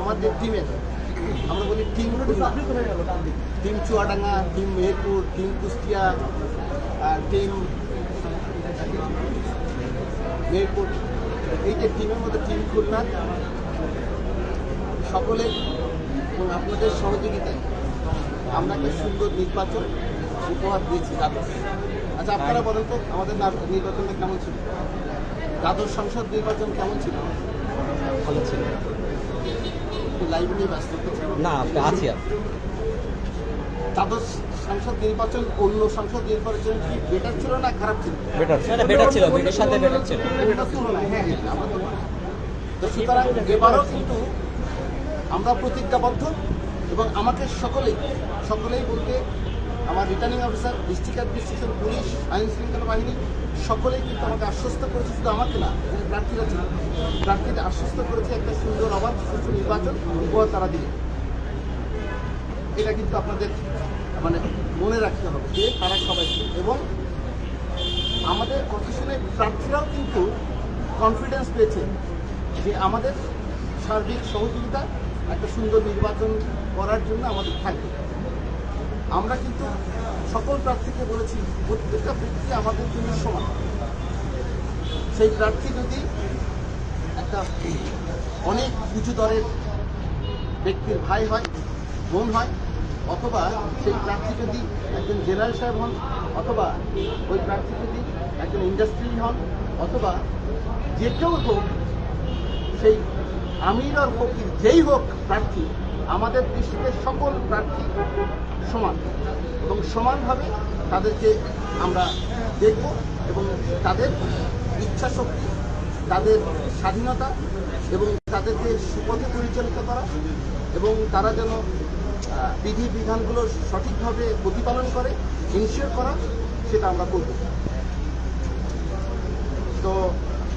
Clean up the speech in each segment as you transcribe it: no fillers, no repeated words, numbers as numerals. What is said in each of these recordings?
আমাদের টিমের আমরা বলি team team Chuadanga, team Meherpur, team Kushtia, team Meherpur, এই যে টিমের মধ্যে টিম খুলনা সকলে এবং আপনাদের সহযোগিতায় আমরা একটা সুন্দর নির্বাচন উপহার দিয়েছি দ্বাদশ। আচ্ছা আপনারা বলেন তো আমাদের নির্বাচনটা কেমন ছিল? দ্বাদশ সংসদ নির্বাচন কেমন ছিল? ভালো ছিল লাইভ নিয়ে ব্যস্ত না, আছি আর দ্বাদশ সংসদ নির্বাচন অন্য সংসদ নির্বাচন কি বেটার ছিল না খারাপ ছিল? বেটার ছিল, বেটার ছিল, বেটার সাথে বেটার ছিল। বেটার তুলনায় হ্যাঁ আমরা তো সুতরাং এবারও কিন্তু আমরা প্রতিজ্ঞাবদ্ধ এবং আমাকে সকলেই বলতে আমার returning officer, district administration, police, আইন শৃঙ্খলা বাহিনী সকলেই কিন্তু আমাকে আশ্বস্ত করেছে, শুধু আমাকে না প্রার্থীরা ছিল, প্রার্থীরা আশ্বস্ত করেছে একটা সুন্দর অবাধ সুষ্ঠু নির্বাচন উপহার তারা দিবে। এটা কিন্তু আপনাদের মানে মনে রাখতে হবে যে তারা সবাই এবং আমাদের কথা শুনে প্রার্থীরাও কিন্তু কনফিডেন্স পেয়েছে যে আমাদের সার্বিক সহযোগিতা একটা সুন্দর নির্বাচন করার জন্য আমাদের থাকবে। আমরা কিন্তু সকল প্রার্থীকে বলেছি প্রত্যেকটা ব্যক্তি আমাদের জন্য সমান। সেই প্রার্থী যদি একটা অনেক উঁচু দরের ব্যক্তির ভাই হয়, বোন হয়, অথবা সেই প্রার্থী যদি একজন জেনারেল সাহেব হন, অথবা ওই প্রার্থী যদি একজন ইন্ডাস্ট্রি হন, অথবা যে কেউ হোক, সেই আমির আর ফকির যেই হোক প্রার্থী, আমাদের দৃষ্টিতে সকল প্রার্থী সমান এবং সমানভাবে তাদেরকে আমরা দেখব এবং তাদের ইচ্ছা শক্তি, তাদের স্বাধীনতা এবং তাদেরকে সুপথে পরিচালিত করা এবং তারা যেন বিধি বিধানগুলো সঠিকভাবে প্রতিপালন করে, ইনশিওর করা, সেটা আমরা করব। তো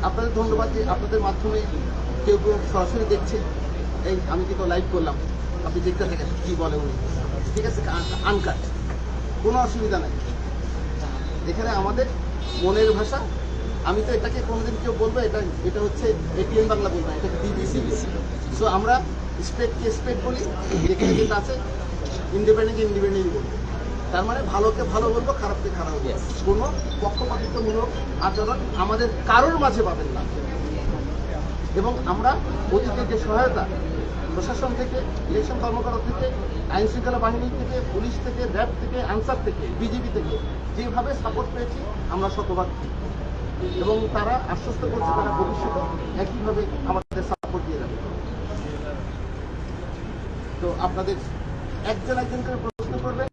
আপনাদের ধন্যবাদ যে আপনাদের মাধ্যমে কেউ কেউ সরাসরি দেখছে। এই আমি কিন্তু লাইভ করলাম, আপনি দেখতে থাকেন কী বলে উনি, ঠিক আছে, আনকাট, কোনো অসুবিধা নাই। এখানে আমাদের মনের ভাষা, আমি তো এটাকে কোনোদিন কেউ বলবো এটা হচ্ছে এটিএন বাংলা বলবো, এটা বিবিসি। সো আমরা স্পেক্টকে স্পেক্ট বলি, যেখানে যেটা আছে ইন্ডিপেন্ডেন্টকে ইন্ডিপেন্ডেন্টই বলবো। তার মানে ভালোকে ভালো বলবো, খারাপকে খারাপ বলবো। কোনো পক্ষপাতিত্বমূলক আচরণ আমাদের কারোর মাঝে পাবেন না। এবং আমরা অতীতে যে সহায়তা প্রশাসন থেকে, ইলেকশন কর্মকর্তা থেকে, আইন শৃঙ্খলা বাহিনী থেকে, পুলিশ থেকে, র্যাব থেকে, আনসার থেকে, বিজিবি থেকে যেভাবে সাপোর্ট পেয়েছি আমরা শতভাগ, এবং তারা আশ্বস্ত করছে তারা ভবিষ্যতে একইভাবে আমাদের সাপোর্ট দিয়ে যাবে। তো আপনাদের একজন করে প্রশ্ন করবেন,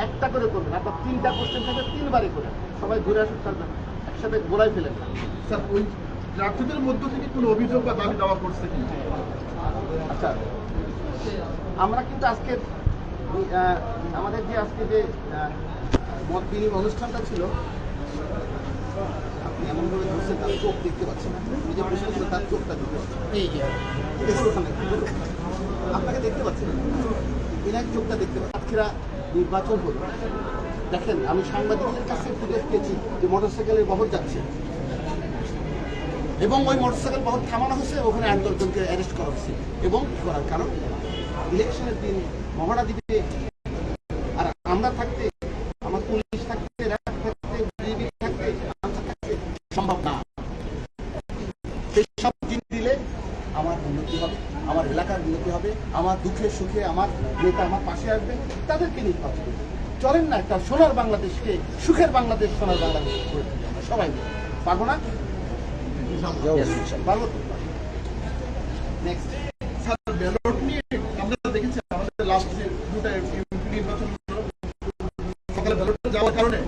একটা করে করবেন, আপনার 3টা কোশ্চেন থাকে 3বারে করে, সবাই ঘুরে আসুন, পারবেন একসাথে গোলায় ফেলেন না। স্যার, ওই প্রার্থীদের মধ্য থেকে কোনো অভিযোগ বা দাবি দেওয়া করছে কি? আচ্ছা, আমরা কিন্তু আজকে আমাদের যে আজকে যে মত বিনিময় অনুষ্ঠানটা ছিল, আপনি এমনভাবে ধরছেন তার চোখ দেখতে পাচ্ছেন না, আপনি যে প্রশ্ন ছিল তার চোখটা দেখতে পাচ্ছেন, এই যে আপনাকে দেখতে পাচ্ছেন, এনার চোখটা দেখতে পাচ্ছেন। সাতক্ষীরা নির্বাচন হলো, দেখেন আমি সাংবাদিকদের কাছে ফুটেজ পেয়েছি যে মোটরসাইকেলের বহর যাচ্ছে এবং ওই মোটরসাইকেল বহর থামানো হয়েছে, ওখানে 8-10 জনকে অ্যারেস্ট করা হচ্ছে। এবং করার কারণ ইলেকশনের দিন মহড়া দিতে আর আমরা থাকতে, আমার পুলিশ থাকতে, র্যাব থাকতে, বিজিবি থাকতে, আনসার থাকতে সম্ভব না। সেই সব জিনিস দিলে আমার উন্নতি হবে, আমার এলাকার উন্নতি হবে, আমার দুঃখে সুখে আমার নেতা আমার পাশে আসবে, তাদেরকে নির্বাচন চলেন না একটা সোনার বাংলাদেশকে, সুখের বাংলাদেশ, সোনার বাংলাদেশ করে তুলি আমরা সবাই মিলে। পারবো না? পারবো তো। নেক্সট স্যার, ব্যালট নিয়ে আমরা দেখেছি আমাদের লাস্ট যে 2টা এমপি নির্বাচন হলো, সকালে ব্যালটে যাওয়ার কারণে